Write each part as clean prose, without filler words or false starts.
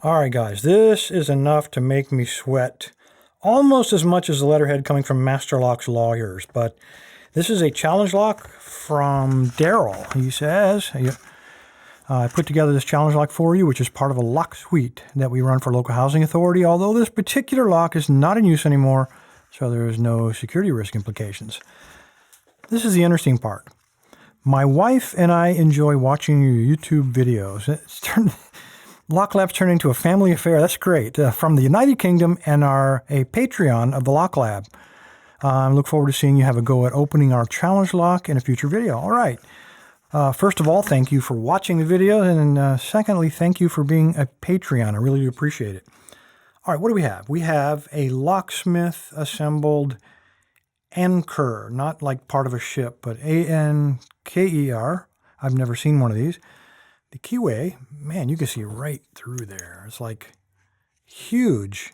All right, guys, this is enough to make me sweat almost as much as the letterhead coming from Master Lock's lawyers. But this is a challenge lock from Darrel. He says, I put together this challenge lock for you, which is part of a lock suite that we run for local housing authority, although this particular lock is not in use anymore, so there is no security risk implications. This is the interesting part. My wife and I enjoy watching your YouTube videos. Lock Lab's turned into a family affair. That's great. From the United Kingdom and are a Patreon of the Lock Lab. I look forward to seeing you have a go at opening our challenge lock in a future video. All right. First of all, thank you for watching the video. And secondly, thank you for being a Patreon. I really do appreciate it. All right, what do we have? We have a locksmith assembled Anker, not like part of a ship, but A-N-K-E-R. I've never seen one of these. The keyway, man, you can see right through there. It's like huge,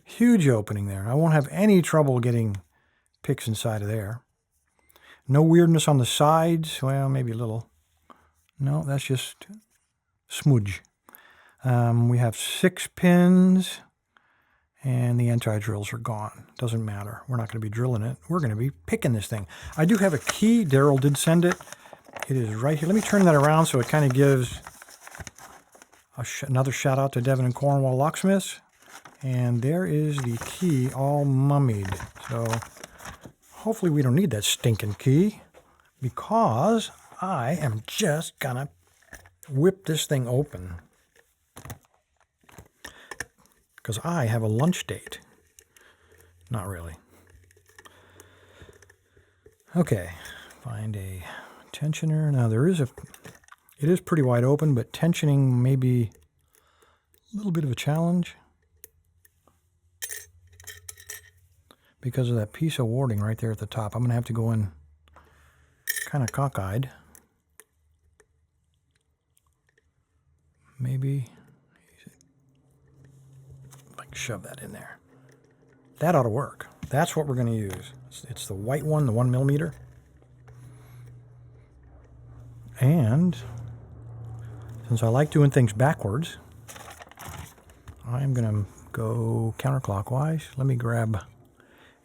huge opening there. I won't have any trouble getting picks inside of there. No weirdness on the sides. Well, maybe a little. No, that's just smudge. We have 6 pins, and the anti-drills are gone. Doesn't matter. We're not going to be drilling it. We're going to be picking this thing. I do have a key. Darrel did send it. It is right here. Let me turn that around so it kind of gives another shout out to Devon and Cornwall Locksmiths. And there is the key all mummied. So hopefully we don't need that stinking key, because I am just going to whip this thing open. Because I have a lunch date. Not really. Okay, find a tensioner. Now it is pretty wide open, but tensioning may be a little bit of a challenge because of that piece of warding right there at the top. I'm going to have to go in kind of cockeyed. Maybe if I can shove that in there. That ought to work. That's what we're going to use. It's the white one, the 1 millimeter. And since I like doing things backwards, I'm going to go counterclockwise. Let me grab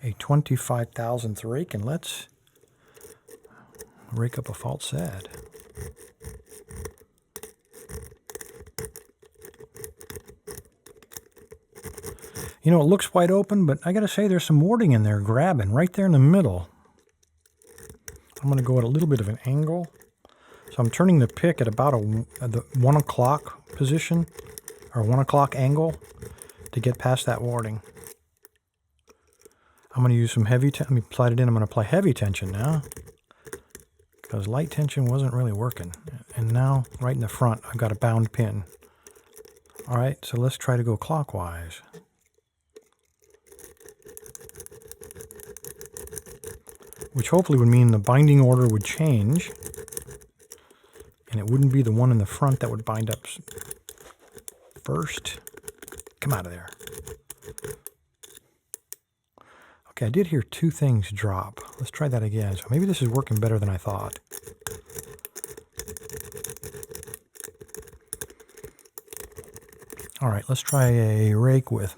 a 25,000th rake and let's rake up a false sad. You know, it looks wide open, but I got to say there's some warding in there grabbing right there in the middle. I'm going to go at a little bit of an angle. So I'm turning the pick at about the 1 o'clock position, or 1 o'clock angle, to get past that warding. I'm going to use some heavy tension. Let me apply it in. I'm going to apply heavy tension now, because light tension wasn't really working. And now, right in the front, I've got a bound pin. All right, so let's try to go clockwise. Which hopefully would mean the binding order would change. And it wouldn't be the one in the front that would bind up first. Come out of there. Okay, I did hear 2 things drop. Let's try that again. So maybe this is working better than I thought. All right, let's try a rake with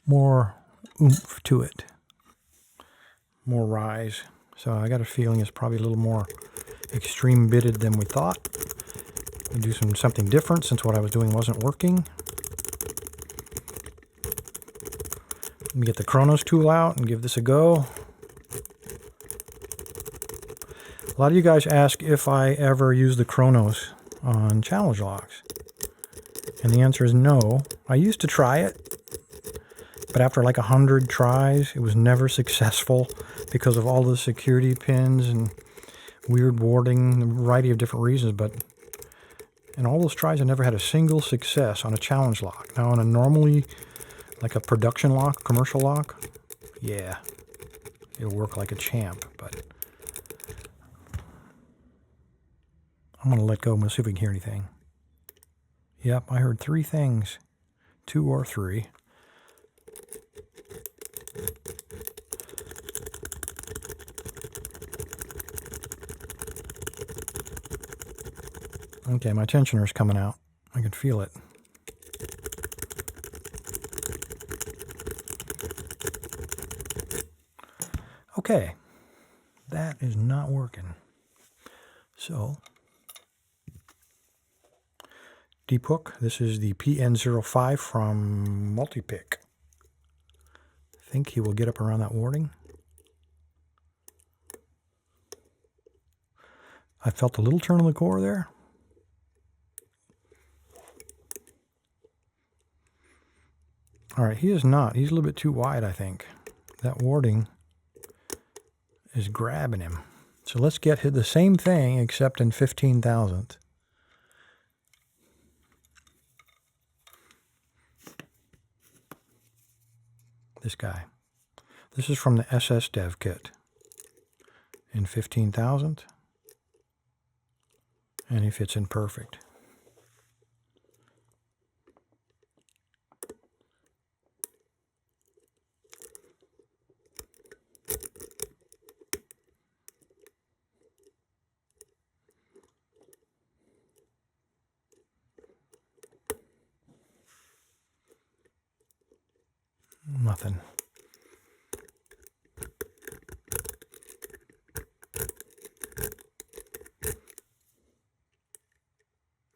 more oomph to it. More rise. So I got a feeling it's probably a little more extreme bitted than we thought. We'll do something different since what I was doing wasn't working. Let me get the Chronos tool out and give this a go. A lot of you guys ask if I ever use the Chronos on challenge locks. And the answer is no. I used to try it, but after like 100 tries, it was never successful because of all the security pins and weird warding, a variety of different reasons. But in all those tries, I never had a single success on a challenge lock. Now on a normally, like a production lock, commercial lock, yeah, it'll work like a champ. But I'm going to let go and we'll see if we can hear anything. Yep, I heard 3 things, 2 or 3. Okay, my tensioner's coming out. I can feel it. Okay, that is not working. So, deep hook. This is the PN05 from Multipick. I think he will get up around that warding. I felt a little turn on the core there. All right, he is not. He's a little bit too wide, I think. That warding is grabbing him. So let's get the same thing except in 15,000th. This guy. This is from the SS Dev kit in 15,000th. And he fits in perfect. Nothing.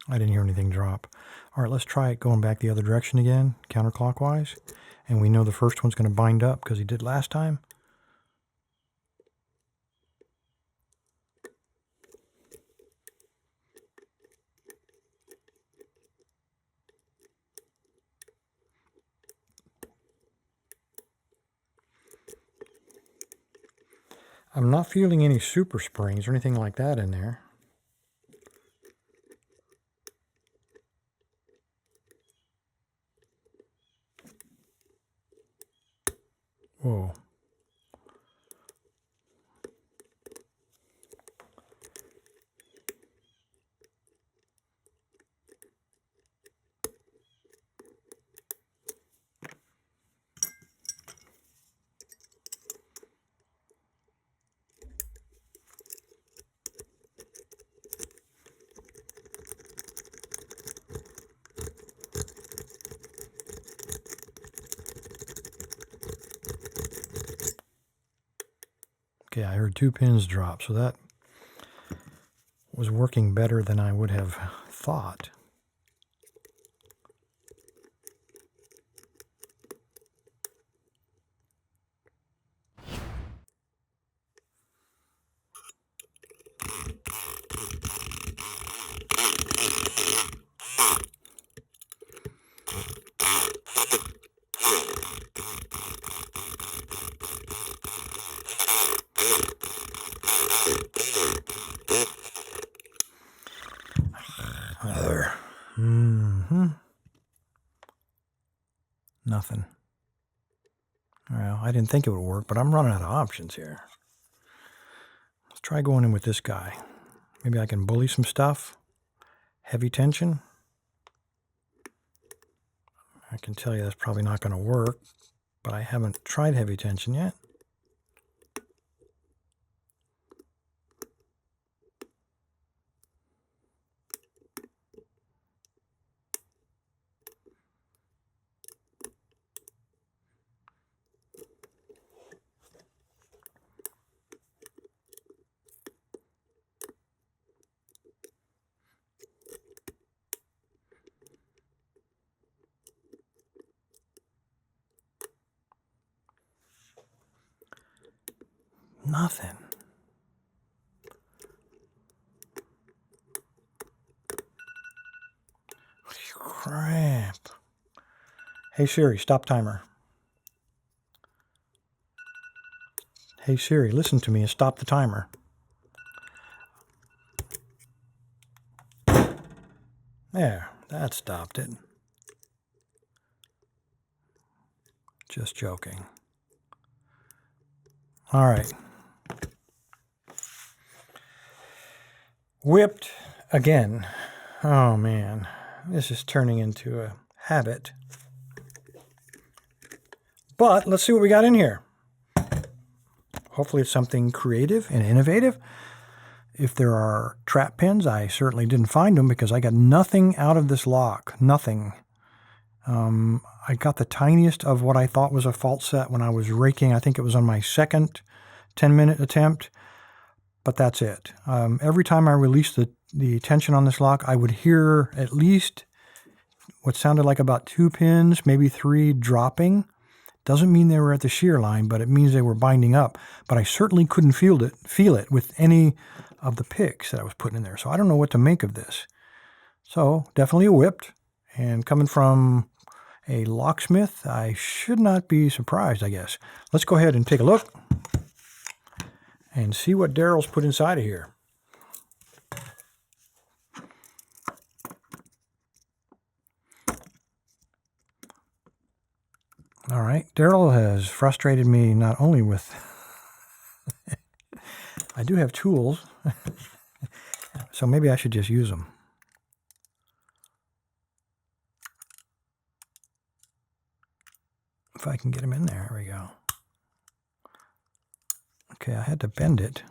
I didn't hear anything drop. All right, let's try it going back the other direction again, counterclockwise. And we know the first one's going to bind up because he did last time. I'm not feeling any super springs or anything like that in there. Whoa. Okay, I heard 2 pins drop, so that was working better than I would have thought. Nothing. Well, I didn't think it would work, but I'm running out of options here. Let's try going in with this guy. Maybe I can bully some stuff. Heavy tension. I can tell you that's probably not going to work, but I haven't tried heavy tension yet. Nothing. Crap. Hey Siri, stop timer. Hey Siri, listen to me and stop the timer. There, that stopped it. Just joking. All right. Whipped again. Oh man, this is turning into a habit. But let's see what we got in here. Hopefully it's something creative and innovative. If there are trap pins, I certainly didn't find them because I got nothing out of this lock. Nothing. I got the tiniest of what I thought was a fault set when I was raking. I think it was on my second 10-minute attempt, but that's it. Every time I released the tension on this lock, I would hear at least what sounded like about 2 pins, maybe 3 dropping. Doesn't mean they were at the shear line, but it means they were binding up. But I certainly couldn't feel it with any of the picks that I was putting in there. So I don't know what to make of this. So definitely a whipped. And coming from a locksmith, I should not be surprised, I guess. Let's go ahead and take a look and see what Darrel's put inside of here. All right, Darrel has frustrated me not only with... I do have tools, so maybe I should just use them. If I can get them in there, there we go. Okay, I had to bend it,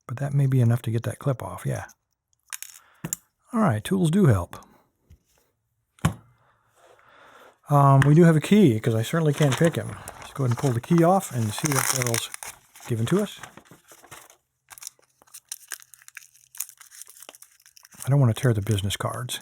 but that may be enough to get that clip off, yeah. All right, tools do help. We do have a key, because I certainly can't pick him. Let's go ahead and pull the key off and see what Darrel's given to us. I don't want to tear the business cards.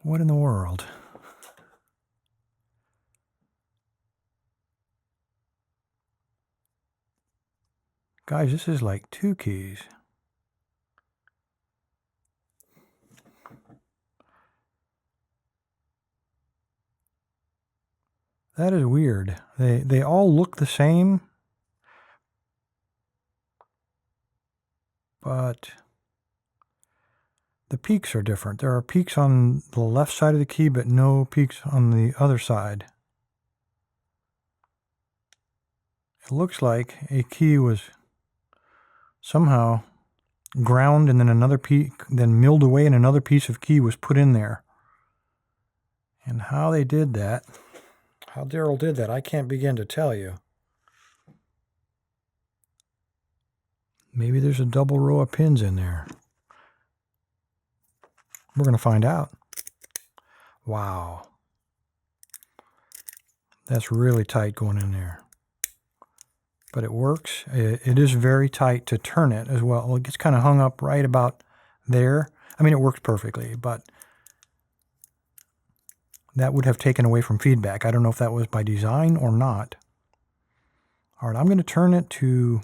What in the world? Guys, this is like 2 keys. That is weird. They all look the same, but the peaks are different. There are peaks on the left side of the key, but no peaks on the other side. It looks like a key was somehow ground and then another peak, then milled away and another piece of key was put in there. And how they did that, how Darrel did that, I can't begin to tell you. Maybe there's a double row of pins in there. We're going to find out. Wow. That's really tight going in there. But it works. It is very tight to turn it as well. It gets kind of hung up right about there. I mean, it works perfectly, but that would have taken away from feedback. I don't know if that was by design or not. All right, I'm going to turn it to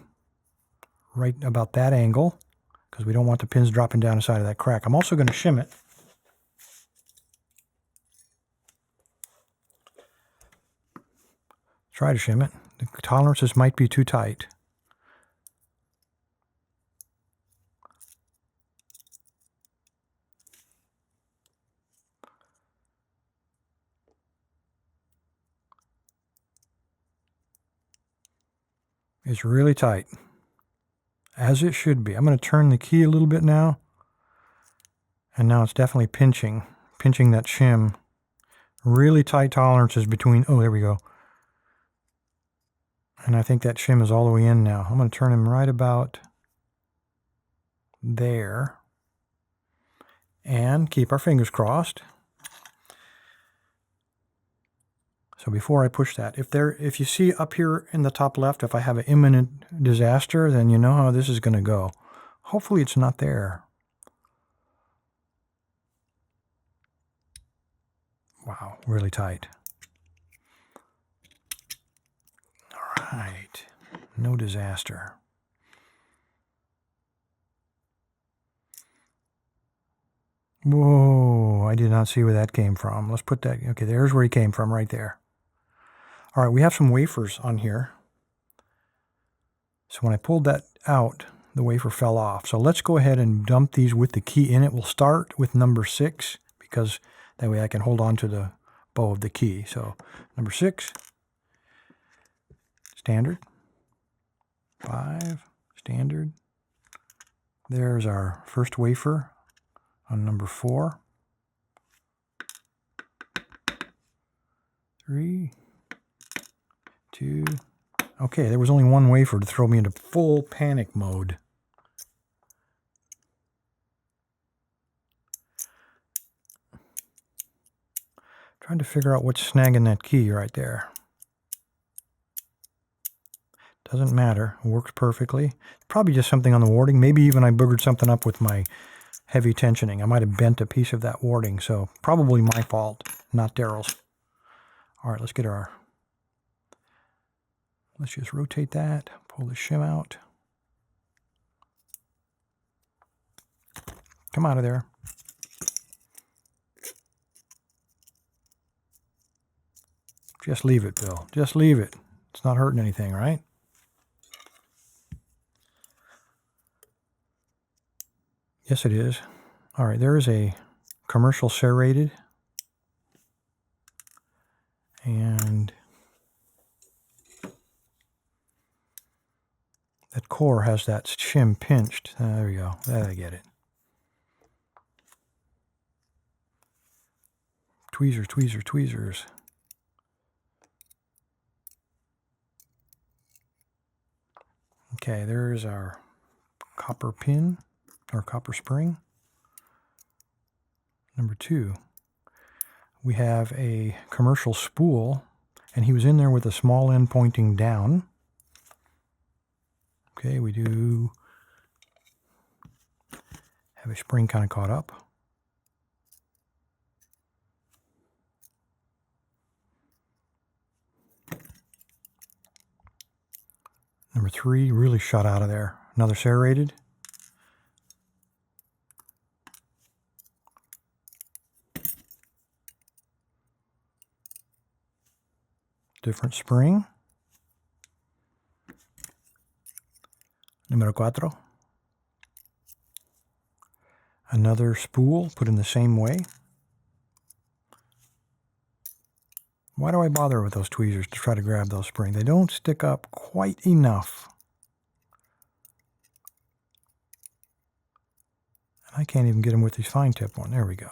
right about that angle because we don't want the pins dropping down the side of that crack. I'm also going to shim it. Try to shim it. The tolerances might be too tight. It's really tight, as it should be. I'm going to turn the key a little bit now, and now it's definitely pinching that shim. Really tight tolerances between, oh, there we go. And I think that shim is all the way in now. I'm going to turn him right about there, and keep our fingers crossed. So before I push that, if you see up here in the top left, if I have an imminent disaster, then you know how this is going to go. Hopefully it's not there. Wow, really tight. All right, no disaster. Whoa, I did not see where that came from. Let's put that, okay, there's where he came from, right there. All right, we have some wafers on here. So when I pulled that out, the wafer fell off. So let's go ahead and dump these with the key in it. We'll start with number 6 because that way I can hold on to the bow of the key. So number 6, standard, 5, standard. There's our first wafer on number 4, 3, 2, Okay, there was only one wafer to throw me into full panic mode. Trying to figure out what's snagging that key right there. Doesn't matter. It works perfectly. Probably just something on the warding. Maybe even I boogered something up with my heavy tensioning. I might have bent a piece of that warding, so probably my fault, not Darrel's. All right, let's get our... Let's just rotate that, pull the shim out. Come out of there. Just leave it, Bill. Just leave it. It's not hurting anything, right? Yes, it is. All right, there is a commercial serrated. And that core has that shim pinched. There we go. There I get it. Tweezers, tweezers, tweezers. Okay, there's our copper pin, or copper spring. Number 2, we have a commercial spool, and he was in there with a small end pointing down. Okay, we do have a spring kind of caught up. Number 3 really shot out of there. Another serrated. Different spring. Numero 4. Another spool put in the same way. Why do I bother with those tweezers to try to grab those springs? They don't stick up quite enough. And I can't even get them with these fine tip one. There we go.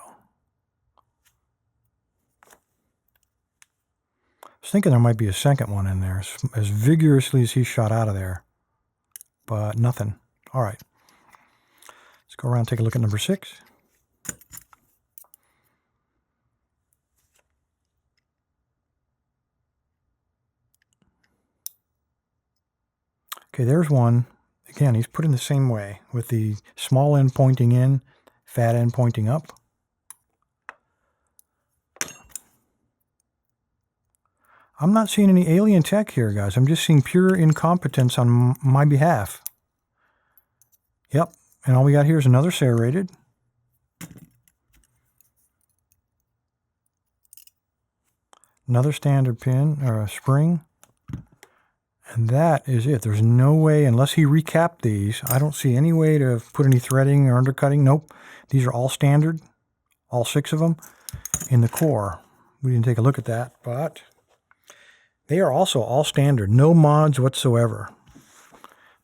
I was thinking there might be a second one in there, as vigorously as he shot out of there. But nothing. All right. Let's go around and take a look at number 6. Okay, there's one. Again, he's put in the same way, with the small end pointing in, fat end pointing up. I'm not seeing any alien tech here, guys. I'm just seeing pure incompetence on my behalf. Yep, and all we got here is another serrated. Another standard pin, or a spring. And that is it. There's no way, unless he recapped these, I don't see any way to put any threading or undercutting. Nope. These are all standard, all 6 of them, in the core. We didn't take a look at that, but they are also all standard. No mods whatsoever.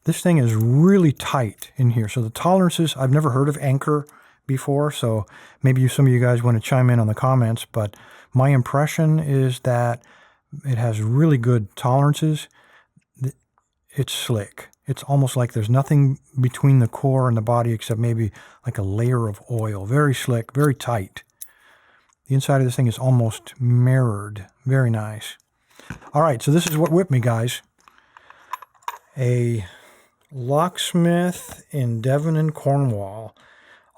This thing is really tight in here. So the tolerances, I've never heard of Anker before, so maybe some of you guys want to chime in on the comments, but my impression is that it has really good tolerances. It's slick. It's almost like there's nothing between the core and the body except maybe like a layer of oil. Very slick, very tight. The inside of this thing is almost mirrored. Very nice. All right, so this is what whipped me, guys. A locksmith in Devon and Cornwall.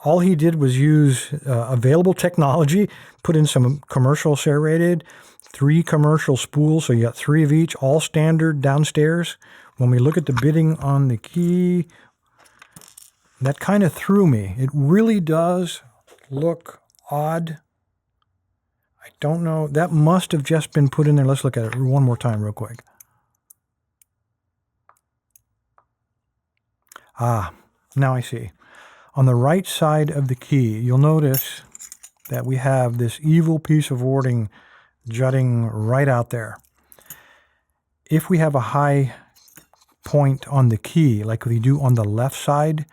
All he did was use available technology, put in some commercial serrated, 3 commercial spools, so you got 3 of each, all standard downstairs. When we look at the bidding on the key, that kind of threw me. It really does look odd. I don't know. That must have just been put in there. Let's look at it one more time real quick. Ah, now I see. On the right side of the key, you'll notice that we have this evil piece of warding jutting right out there. If we have a high point on the key, like we do on the left side,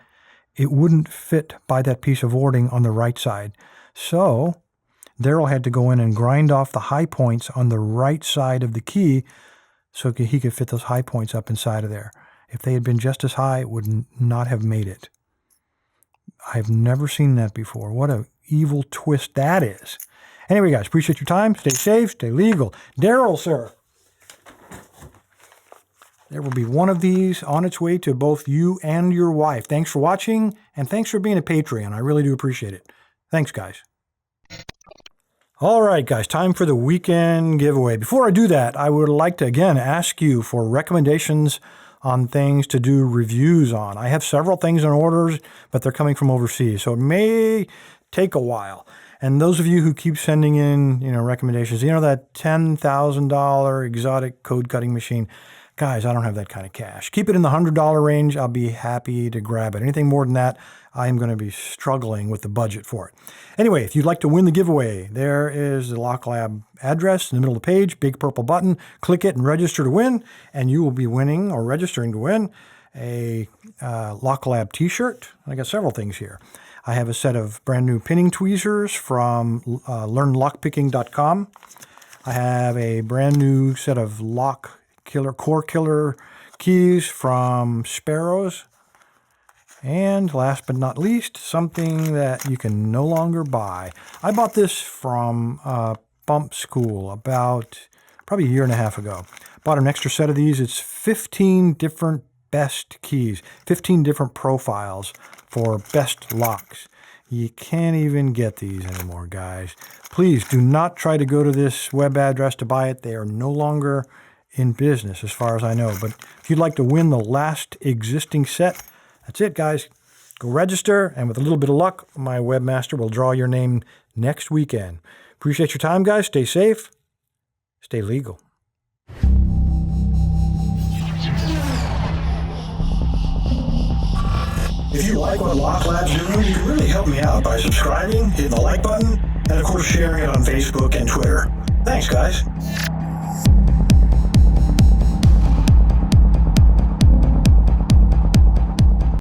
it wouldn't fit by that piece of warding on the right side. So Darrel had to go in and grind off the high points on the right side of the key so he could fit those high points up inside of there. If they had been just as high, it would not have made it. I've never seen that before. What a evil twist that is. Anyway, guys, appreciate your time. Stay safe, stay legal. Darrel, sir. There will be one of these on its way to both you and your wife. Thanks for watching, and thanks for being a Patreon. I really do appreciate it. Thanks, guys. All right, guys, time for the weekend giveaway. Before I do that, I would like to, again, ask you for recommendations on things to do reviews on. I have several things in orders, but they're coming from overseas, so it may take a while. And those of you who keep sending in, recommendations, that $10,000 exotic code cutting machine, guys, I don't have that kind of cash. Keep it in the $100 range. I'll be happy to grab it. Anything more than that, I'm going to be struggling with the budget for it. Anyway, if you'd like to win the giveaway, there is the Lock Lab address in the middle of the page, big purple button. Click it and register to win, and you will be winning or registering to win a Lock Lab t-shirt. I got several things here. I have a set of brand new pinning tweezers from learnlockpicking.com. I have a brand new set of core killer keys from Sparrows. And last but not least, something that you can no longer buy. I bought this from Bump School about probably a year and a half ago. Bought an extra set of these. It's 15 different best keys, 15 different profiles for best locks. You can't even get these anymore, guys. Please do not try to go to this web address to buy it. They are no longer in business as far as I know. But if you'd like to win the last existing set, that's it, guys. Go register, and with a little bit of luck, my webmaster will draw your name next weekend. Appreciate your time, guys. Stay safe. Stay legal. If you like what Lock Lab's doing, you can really help me out by subscribing, hitting the like button, and of course sharing it on Facebook and Twitter. Thanks, guys.